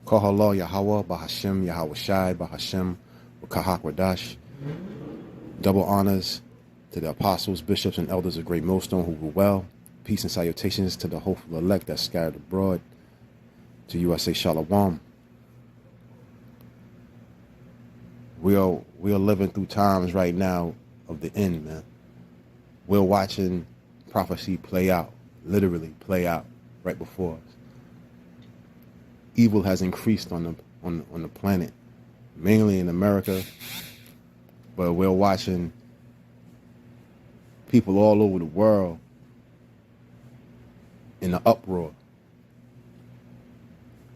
Kahala Yahweh, Bahashem, Yahweh Shai, Bahashem, Kahak Wadash. Double honors to the apostles, bishops, and elders of Great Millstone who rule well. Peace and salutations to the hopeful elect that scattered abroad. To USA Shalom. We are living through times right now of the end, man. We're watching prophecy play out, literally play out right before us. Evil has increased on the planet, mainly in America, but we're watching people all over the world in an uproar.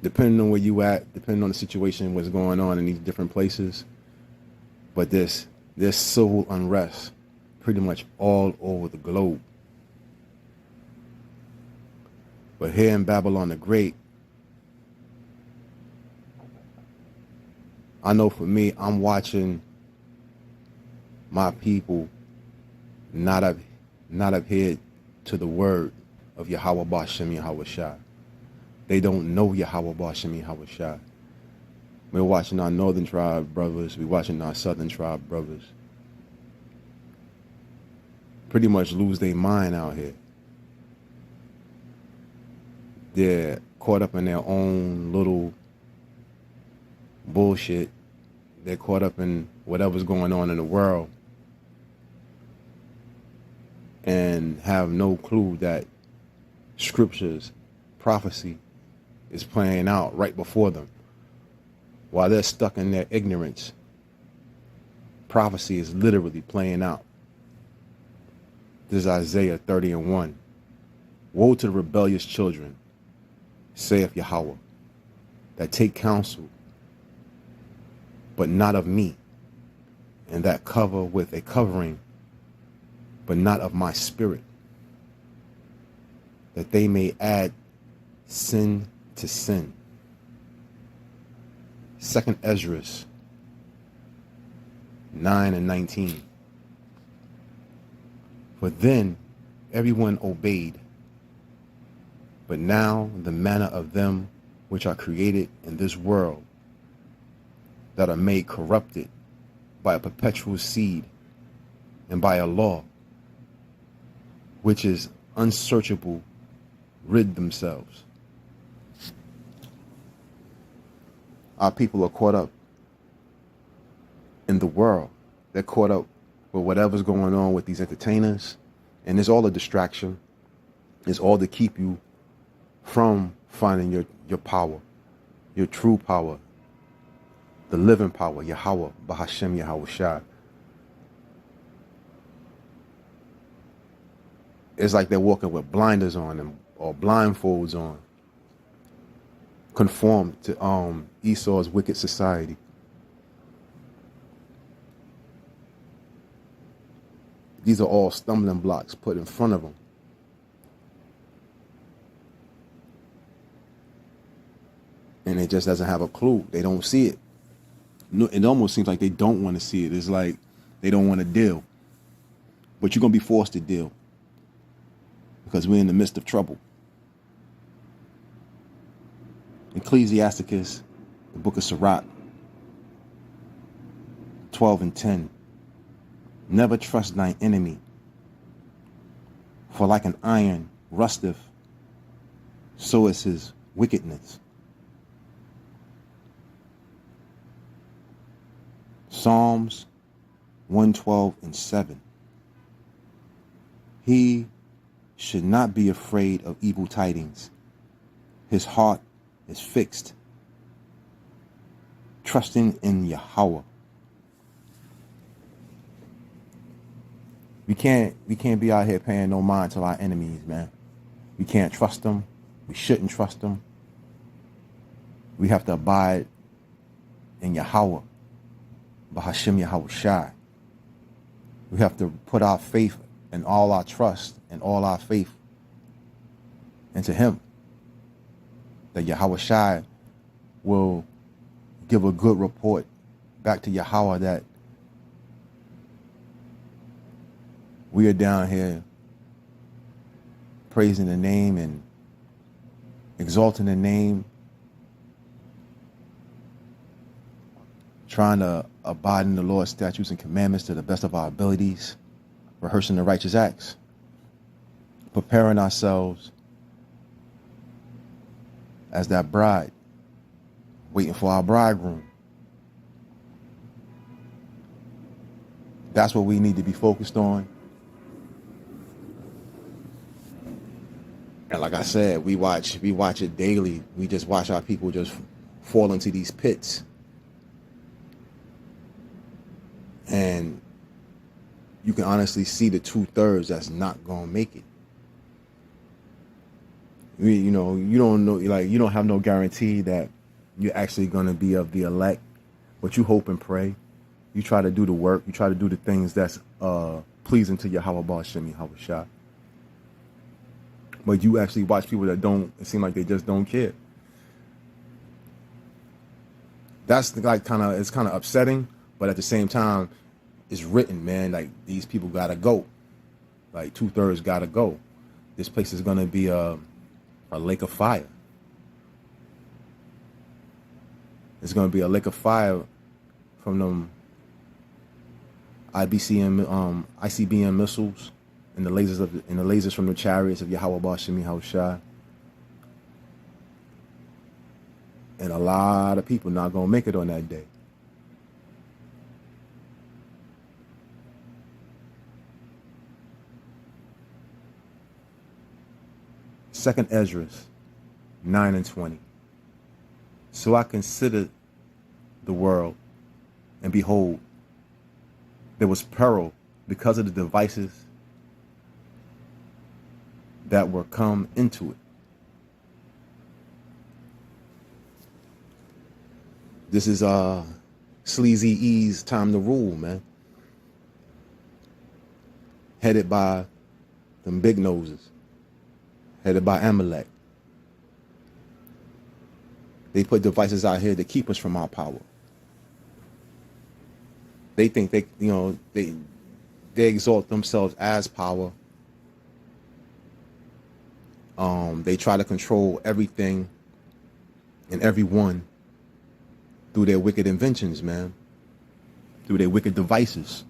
Depending on where you at, depending on the situation, what's going on in these different places, but there's civil unrest pretty much all over the globe. But here in Babylon the Great, I know for me, I'm watching my people not adhere to the word of Yahweh Bashem Yahweh Shai. They don't know Yahweh Bashem Yahweh Shai. We're watching our northern tribe brothers, we're watching our southern tribe brothers pretty much lose their mind out here. They're caught up in their own little bullshit. They're caught up in whatever's going on in the world and have no clue that scriptures, prophecy is playing out right before them. While they're stuck in their ignorance, prophecy is literally playing out. This is Isaiah 30:1. Woe to the rebellious children, saith Yahweh, that take counsel, but not of me, and that cover with a covering, but not of my spirit, that they may add sin to sin. 2 Ezra 9:19. For then everyone obeyed, but now the manner of them which are created in this world, that are made corrupted by a perpetual seed and by a law which is unsearchable, rid themselves. Our people are caught up in the world. They're caught up with whatever's going on with these entertainers, and it's all a distraction. It's all to keep you from finding your power, your true power, the living power, Yahweh, Bahashem Yahweh Shai. It's like they're walking with blinders on them or blindfolds on, conform to Esau's wicked society. These are all stumbling blocks put in front of them. And it just doesn't have a clue. They don't see it. No, it almost seems like they don't want to see it. It's like they don't want to deal. But you're going to be forced to deal, because we're in the midst of trouble. Ecclesiasticus, the book of Sirach, 12:10. Never trust thine enemy, for like an iron rusteth, so is his wickedness. Psalms 112:7. He should not be afraid of evil tidings. His heart is fixed, trusting in Yahweh. We can't be out here paying no mind to our enemies, man. We can't trust them. We shouldn't trust them. We have to abide in Yahweh, Bahashem Yahweh Shai. We have to put our faith and all our trust and all our faith into Him. That Yahweh Shai will give a good report back to Yahweh that we are down here praising the name and exalting the name trying to abide in the Lord's statutes and commandments to the best of our abilities, rehearsing the righteous acts, preparing ourselves as that bride, waiting for our bridegroom. That's what we need to be focused on. And like I said, we watch it daily. We just watch our people just fall into these pits. And you can honestly see the 2/3 that's not gonna make it. You don't know, like, you don't have no guarantee that you're actually gonna be of the elect, but you hope and pray. You try to do the work. You try to do the things that's pleasing to Yahweh Ba'Shem Yahweh Shah. But you actually watch people that don't, it seems like they just don't care. That's like it's kind of upsetting, but at the same time, it's written, man. Like, these people gotta go. Like, 2/3 gotta go. This place is gonna be a lake of fire. It's gonna be a lake of fire from them ICBM missiles and the lasers from the chariots of Yahweh Ba'Shem Yahweh Shai. And a lot of people not gonna make it on that day. Second Ezra 9:20. So I considered the world, and behold, there was peril because of the devices that were come into it. This is Sleazy E's time to rule, man. Headed by them big noses. Headed by Amalek. They put devices out here to keep us from our power. They think they exalt themselves as power. They try to control everything and everyone through their wicked inventions, man. Through their wicked devices.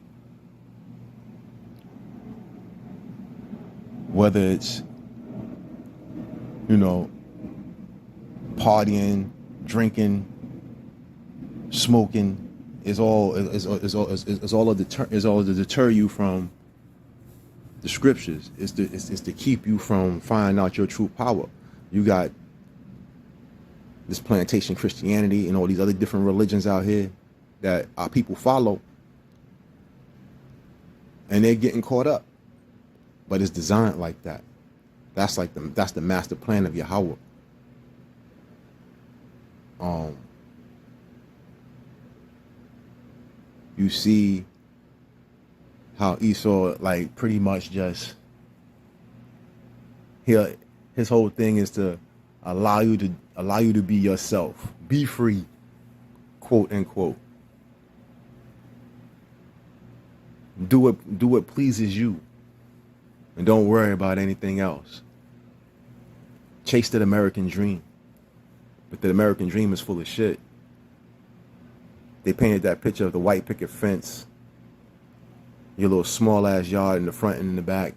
Whether it's, partying, drinking, smoking, is all to deter you from the scriptures. It's to keep you from finding out your true power. You got this plantation Christianity and all these other different religions out here that our people follow, and they're getting caught up. But it's designed like that. That's the master plan of Yahweh. You see how Esau, like, pretty much just his whole thing is to allow you to be yourself, be free, quote unquote. Do what pleases you, and don't worry about anything else. Chase that American dream, but the American dream is full of shit. They painted that picture of the white picket fence, your little small ass yard in the front and in the back,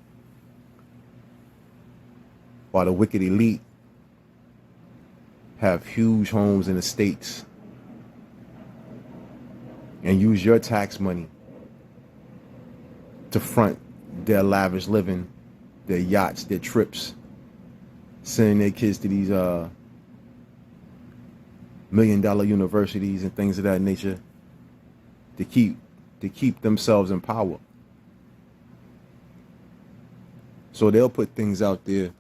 while the wicked elite have huge homes in the States and use your tax money to front their lavish living, their yachts, their trips, sending their kids to these $1 million universities and things of that nature to keep themselves in power. So they'll put things out there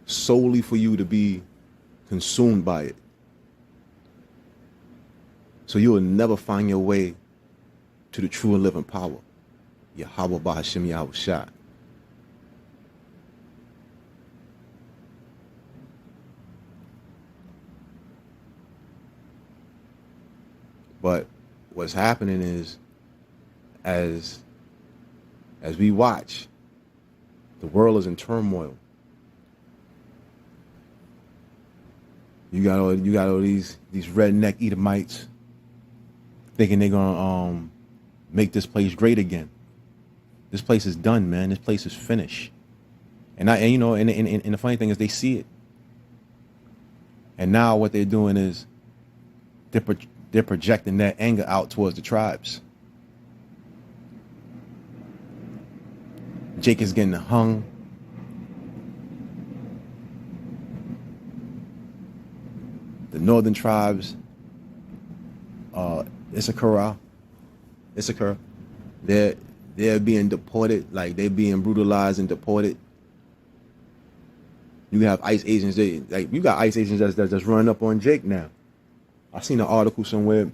solely for you to be consumed by it. So you will never find your way to the true and living power. Yahweh Ba'Shem Yahweh Shah. But what's happening is, as we watch, the world is in turmoil. You got all these redneck Edomites thinking they're gonna make this place great again. This place is done, man. This place is finished. And you know, and the funny thing is they see it. And now what they're doing is they're projecting that anger out towards the tribes. Jake is getting hung. The northern tribes, Issachar, they're being deported, like they're being brutalized and deported. You have ICE agents, you got ICE agents that's running up on Jake now. I seen an article somewhere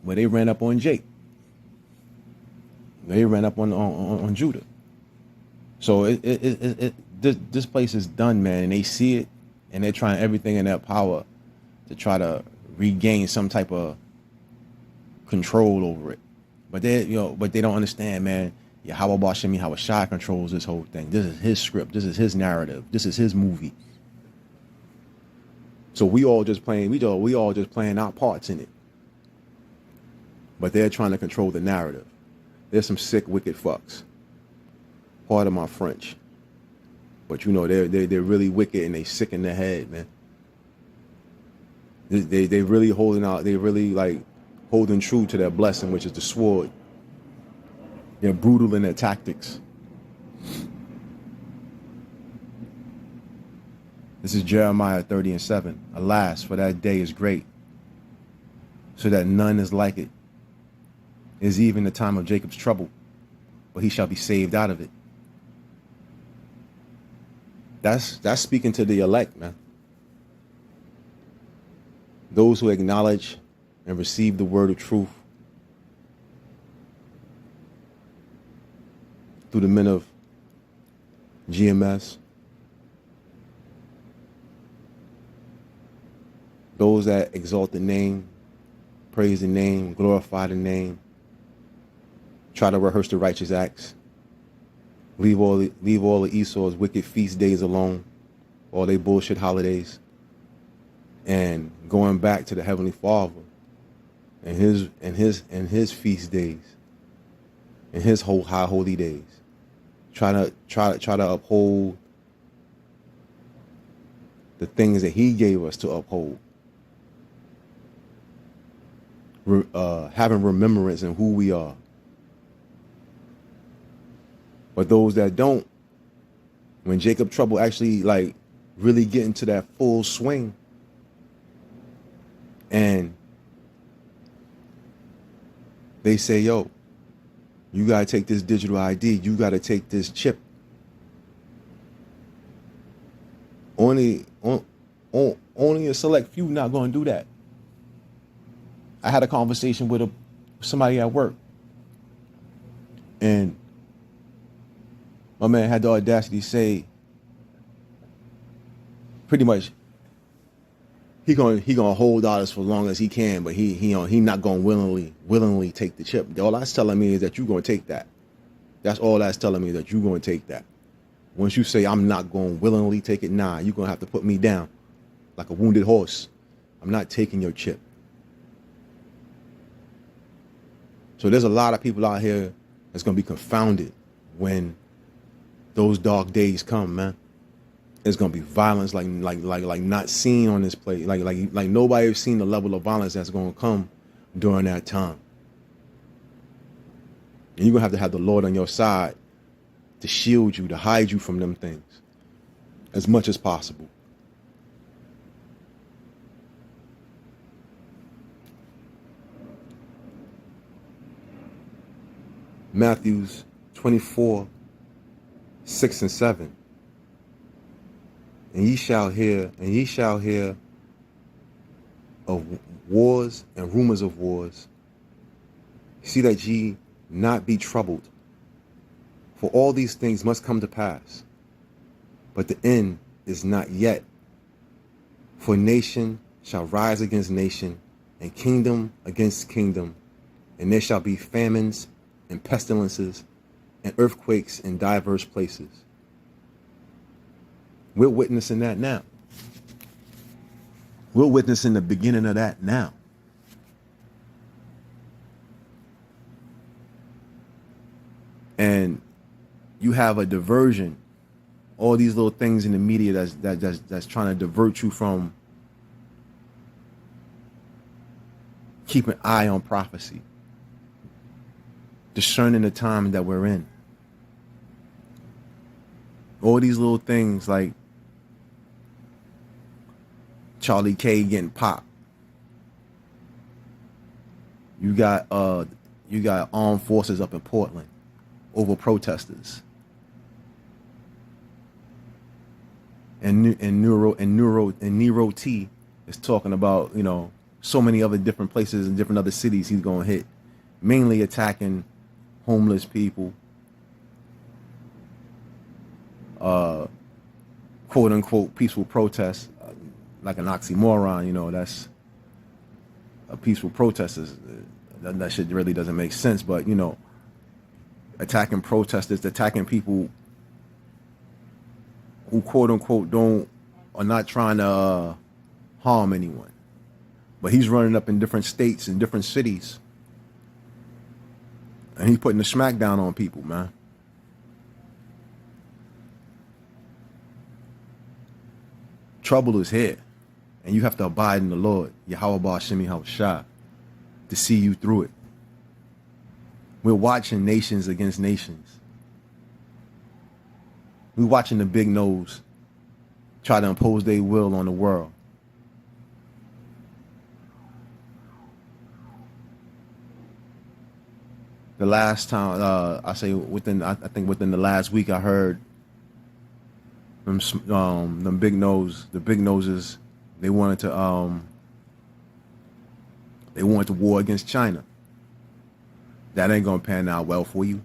where they ran up on Jake. They ran up on Judah. So this place is done, man, and they see it, and they're trying everything in their power to try to regain some type of control over it. But they don't understand, man. Yahweh Bashemi, how Shai controls this whole thing. This is his script. This is his narrative. This is his movie. So we all just playing our parts in it. But they're trying to control the narrative. There's some sick, wicked fucks. Part of my French. But you know, they're really wicked and they sick in the head, man. They really holding out, they really like holding true to their blessing, which is the sword. They're brutal in their tactics. This is Jeremiah 30:7. Alas, for that day is great, so that none is like it. It is even the time of Jacob's trouble, but he shall be saved out of it. That's speaking to the elect, man. Those who acknowledge and receive the word of truth through the men of GMS. Those that exalt the name, praise the name, glorify the name, try to rehearse the righteous acts, leave all the Esau's wicked feast days alone, all they bullshit holidays, and going back to the Heavenly Father and his feast days and his whole high holy days. Try to uphold the things that he gave us to uphold. Having remembrance in who we are. But those that don't, when Jacob trouble actually like really get into that full swing, and they say, yo, you gotta take this digital ID, you gotta take this chip. Only a select few not gonna do that. I had a conversation with somebody at work, and my man had the audacity to say, pretty much, he gonna hold out as for long as he can, but he not gonna willingly take the chip. All that's telling me is that you're gonna take that. That's all that's telling me, that you're gonna take that. Once you say I'm not gonna willingly take it, nah, you're gonna have to put me down like a wounded horse. I'm not taking your chip. So there's a lot of people out here that's gonna be confounded when those dark days come, man. It's gonna be violence like not seen on this place. Like nobody has seen the level of violence that's gonna come during that time. And you're gonna have the Lord on your side to shield you, to hide you from them things as much as possible. Matthews 24:6-7. And ye shall hear of wars and rumors of wars. See that ye not be troubled. For all these things must come to pass. But the end is not yet. For nation shall rise against nation, and kingdom against kingdom. And there shall be famines and pestilences and earthquakes in diverse places. We're witnessing that now. We're witnessing the beginning of that now. And you have a diversion, all these little things in the media that's trying to divert you from keeping an eye on prophecy, discerning the time that we're in. All these little things like Charlie K getting popped. You got armed forces up in Portland over protesters. And Nero T is talking about, so many other different places and different other cities he's gonna hit, mainly attacking homeless people, quote unquote peaceful protests, like an oxymoron. That's a peaceful protest that shit really doesn't make sense. But attacking protesters, attacking people who quote unquote are not trying to harm anyone. But he's running up in different states and different cities, and he's putting the smackdown on people, man. Trouble is here, and you have to abide in the Lord, Yahweh Ba'Shemi Hawashah, to see you through it. We're watching nations against nations. We're watching the big nose try to impose their will on the world. The last time, I think within the last week, I heard them big noses, they wanted to war against China. That ain't gonna pan out well for you.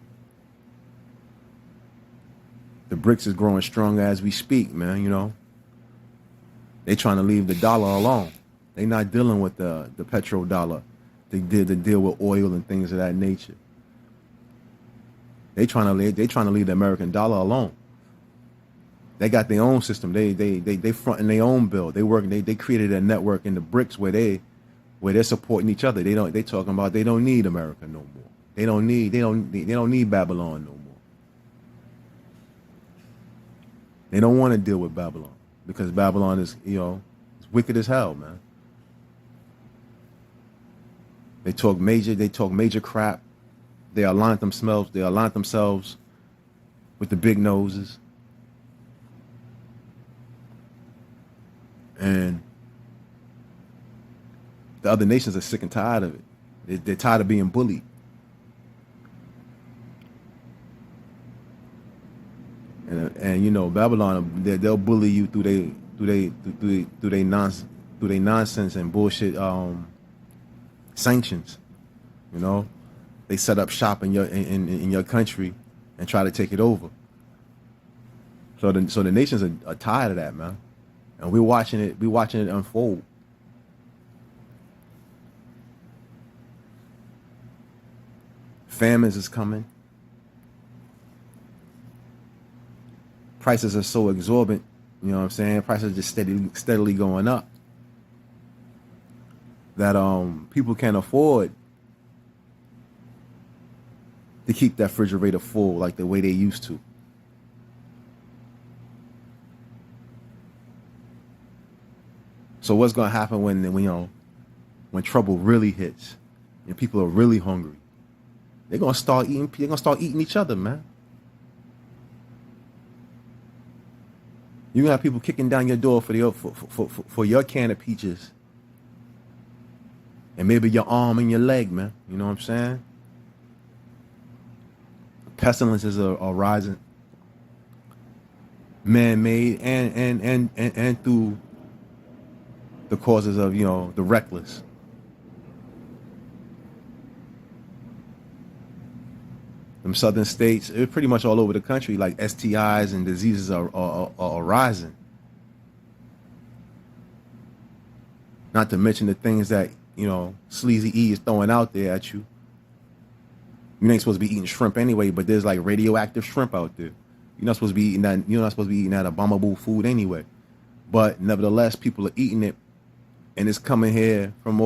The BRICS is growing stronger as we speak, man. They trying to leave the dollar alone. They not dealing with the petrodollar. They deal with oil and things of that nature. They trying to leave the American dollar alone. They got their own system. They fronting their own bill. They created a network in the BRICS where they're supporting each other. They talking about they don't need America no more. They don't need Babylon no more. They don't want to deal with Babylon because Babylon is it's wicked as hell, man. They talk major crap. They align themselves with the big noses. And the other nations are sick and tired of it. They're tired of being bullied. And Babylon, they'll bully you through they nonsense and bullshit sanctions. They set up shop in your country and try to take it over. So the nations are tired of that, man. And we're watching it unfold. Famines is coming. Prices are so exorbitant, you know what I'm saying? Prices are just steadily going up. That people can't afford to keep that refrigerator full like the way they used to. So what's gonna happen when trouble really hits and people are really hungry? They're gonna start eating each other, man. You're gonna have people kicking down your door for your can of peaches. And maybe your arm and your leg, man. You know what I'm saying? Pestilences are rising. Man-made and through the causes of, the reckless. Them southern states, it's pretty much all over the country, like STIs and diseases are rising. Not to mention the things that, Sleazy E is throwing out there at you. You ain't supposed to be eating shrimp anyway, but there's like radioactive shrimp out there. You're not supposed to be eating that. You're not supposed to be eating that abominable food anyway. But nevertheless, people are eating it, and it's coming here from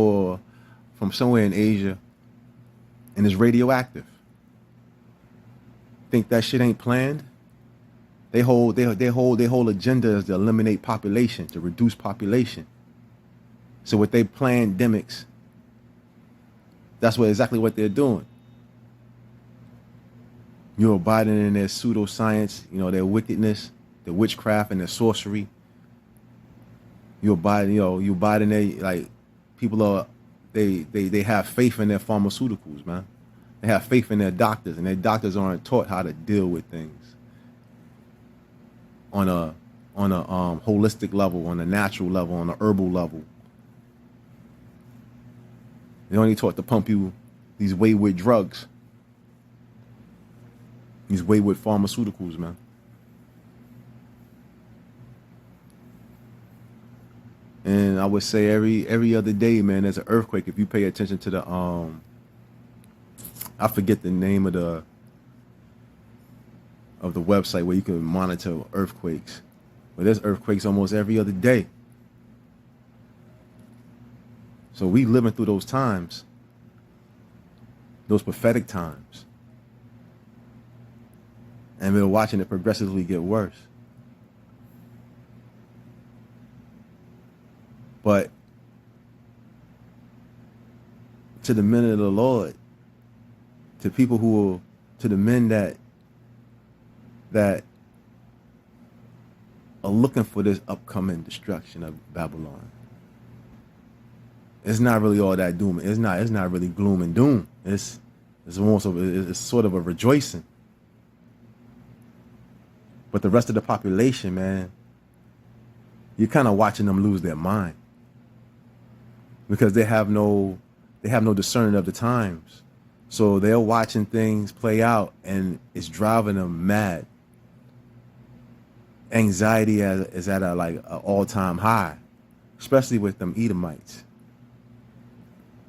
somewhere in Asia, and it's radioactive. Think that shit ain't planned? They whole agenda is to eliminate population, to reduce population. So with they pandemics, that's exactly what they're doing. You're abiding in their pseudoscience, their wickedness, their witchcraft, and their sorcery. You abide in their, like, people are, they have faith in their pharmaceuticals, man. They have faith in their doctors, and their doctors aren't taught how to deal with things on a holistic level, on a natural level, on a herbal level. They only taught to pump you these wayward drugs, these wayward pharmaceuticals, man. And I would say every other day, man, there's an earthquake. If you pay attention to the I forget the name of the website where you can monitor earthquakes, but there's earthquakes almost every other day. So we living through those times, those prophetic times, and we're watching it progressively get worse. But to the men of the Lord, to people to the men that are looking for this upcoming destruction of Babylon, it's not really all that doom. It's not really gloom and doom. It's sort of a rejoicing. But the rest of the population, man, you're kind of watching them lose their mind, because they have no discerning of the times. So they're watching things play out, and it's driving them mad. Anxiety is at an all-time high, especially with them Edomites,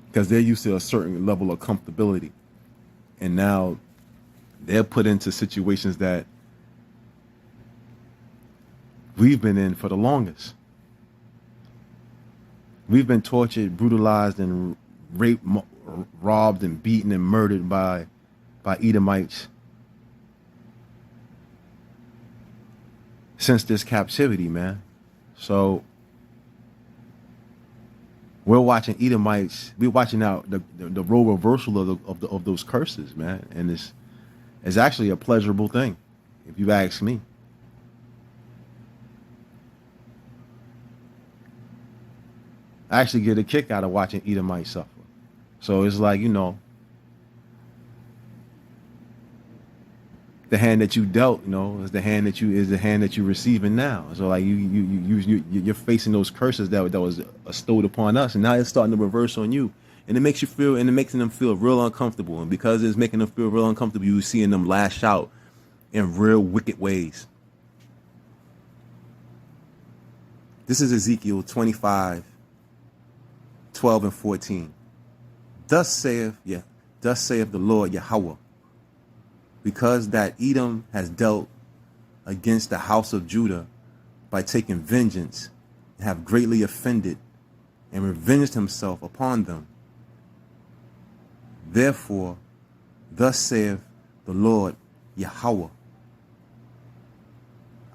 because they're used to a certain level of comfortability, and now they're put into situations that we've been in for the longest. We've been tortured, brutalized, and raped, robbed, and beaten and murdered by Edomites since this captivity, man. So we're watching Edomites. We're watching out the role reversal of those curses, man, and it's actually a pleasurable thing, if you ask me. I actually get a kick out of watching Edomites suffer. So it's like, the hand that you dealt, is the hand that you're receiving now. So like you're facing those curses that was bestowed upon us, and now it's starting to reverse on you, and it makes them feel real uncomfortable. And because it's making them feel real uncomfortable, you're seeing them lash out in real wicked ways. This is Ezekiel 25, 12 and 14. Thus saith the Lord Yahweh, because that Edom has dealt against the house of Judah by taking vengeance, and have greatly offended and revenged himself upon them. Therefore, thus saith the Lord Yahweh,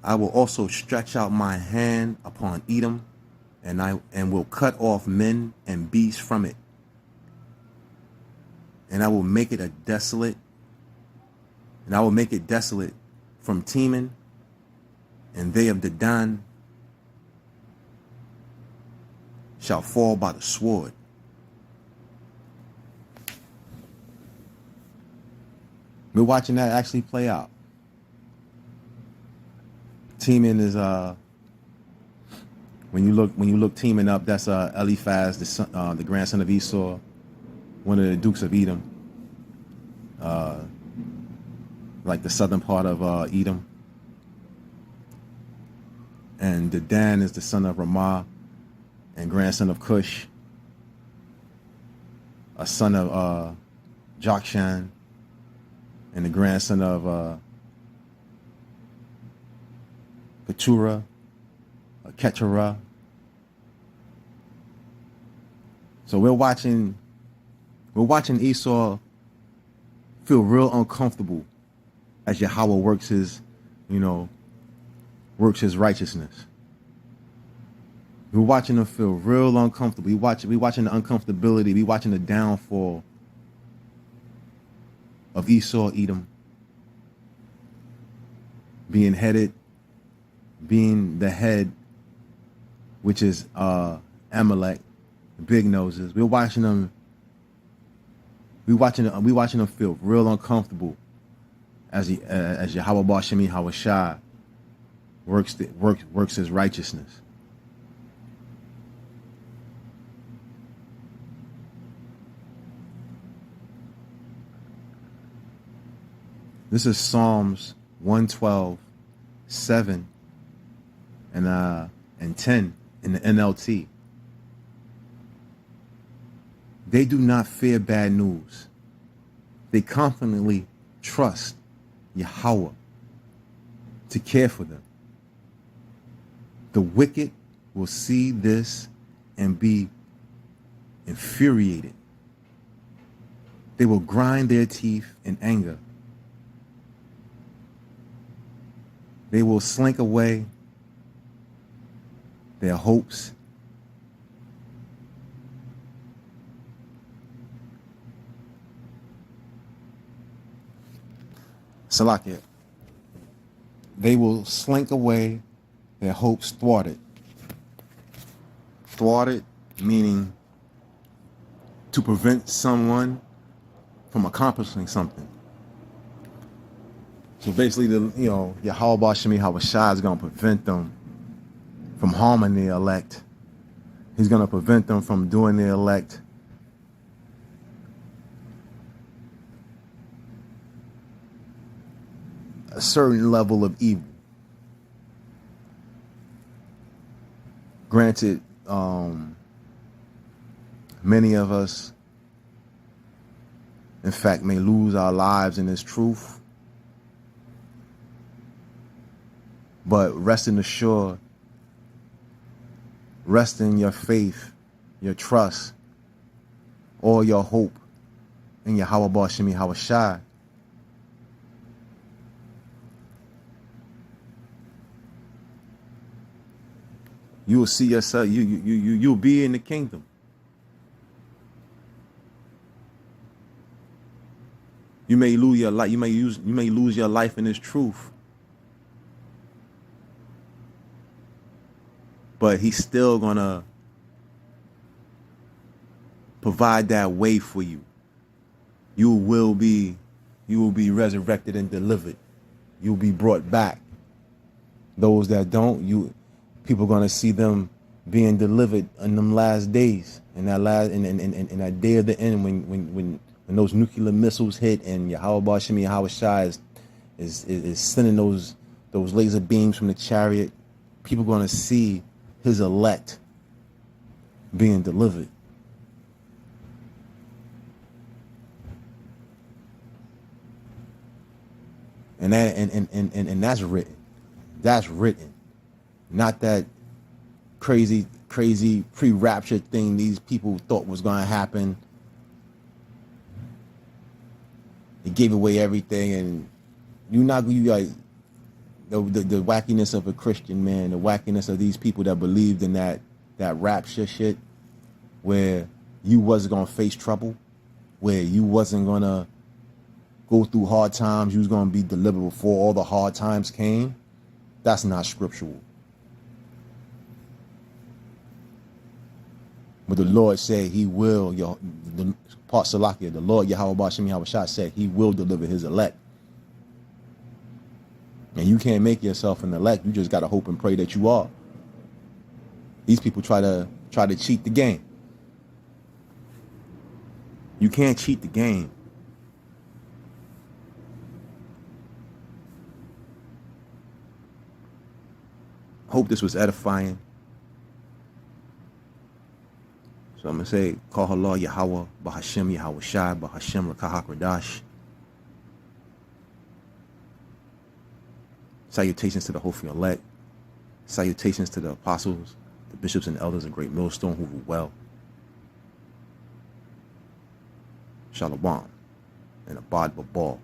I will also stretch out my hand upon Edom, and will cut off men and beasts from it. And I will make it desolate from Teman, and they of Dedan shall fall by the sword. We're watching that actually play out. Teman is when you look Teman up, that's Eliphaz, the grandson of Esau, one of the dukes of Edom, like the southern part of Edom. And Dedan is the son of Ramah and grandson of Cush, a son of Jokshan, and the grandson of Keturah, Keturah. So we're watching Esau feel real uncomfortable as Yahweh works his, you know, works his righteousness. We're watching them feel real uncomfortable. We watching the uncomfortability. We watching the downfall of Esau, Edom, being the head, which is Amalek, big noses. We're watching them. We watching them feel real uncomfortable as Yahweh Bashemi Hawashai works his righteousness. This is Psalms 112, 7, and 10 in the NLT. They do not fear bad news. They confidently trust Yahweh to care for them. The wicked will see this and be infuriated. They will grind their teeth in anger. They will slink away their hopes. Salakia. They will slink away their hopes thwarted. Thwarted meaning to prevent someone from accomplishing something. So basically, Yahweh Bashemi Hawashai is going to prevent them from harming the elect. He's going to prevent them from doing the elect a certain level of evil. Granted, many of us, in fact, may lose our lives in this truth. But resting assured, rest in your faith, your trust, all your hope in Yahweh Bashemi Hawashai. You will see yourself. You'll be in the kingdom. You may lose your life. You may lose your life in this truth. But he's still gonna provide that way for you. You will be resurrected and delivered. You'll be brought back. Those that don't, people gonna see them being delivered in them last days, in that that day of the end, when those nuclear missiles hit and Yahweh Bashemi Hawashai is sending those laser beams from the chariot. People gonna see his elect being delivered. And that's written. That's written. Not that crazy pre-rapture thing these people thought was gonna happen. It gave away everything, and you like the wackiness of a Christian, man, the wackiness of these people that believed in that rapture shit, where you wasn't gonna face trouble, where you wasn't gonna go through hard times, you was gonna be delivered before all the hard times came. That's not scriptural. But the Lord said he will, the Lord Yahweh Bashemi Hawashai said he will deliver his elect. And you can't make yourself an elect. You just got to hope and pray that you are. These people try to cheat the game. You can't cheat the game. Hope this was edifying. So I'm going to say, call Allah Yahweh, Bahashem Yahweh Shai, Bahashem Rakahak Radash. Salutations to the hopeful elect. Salutations to the apostles, the bishops and elders of Great Millstone who rule well. Shalom and Abad Babal.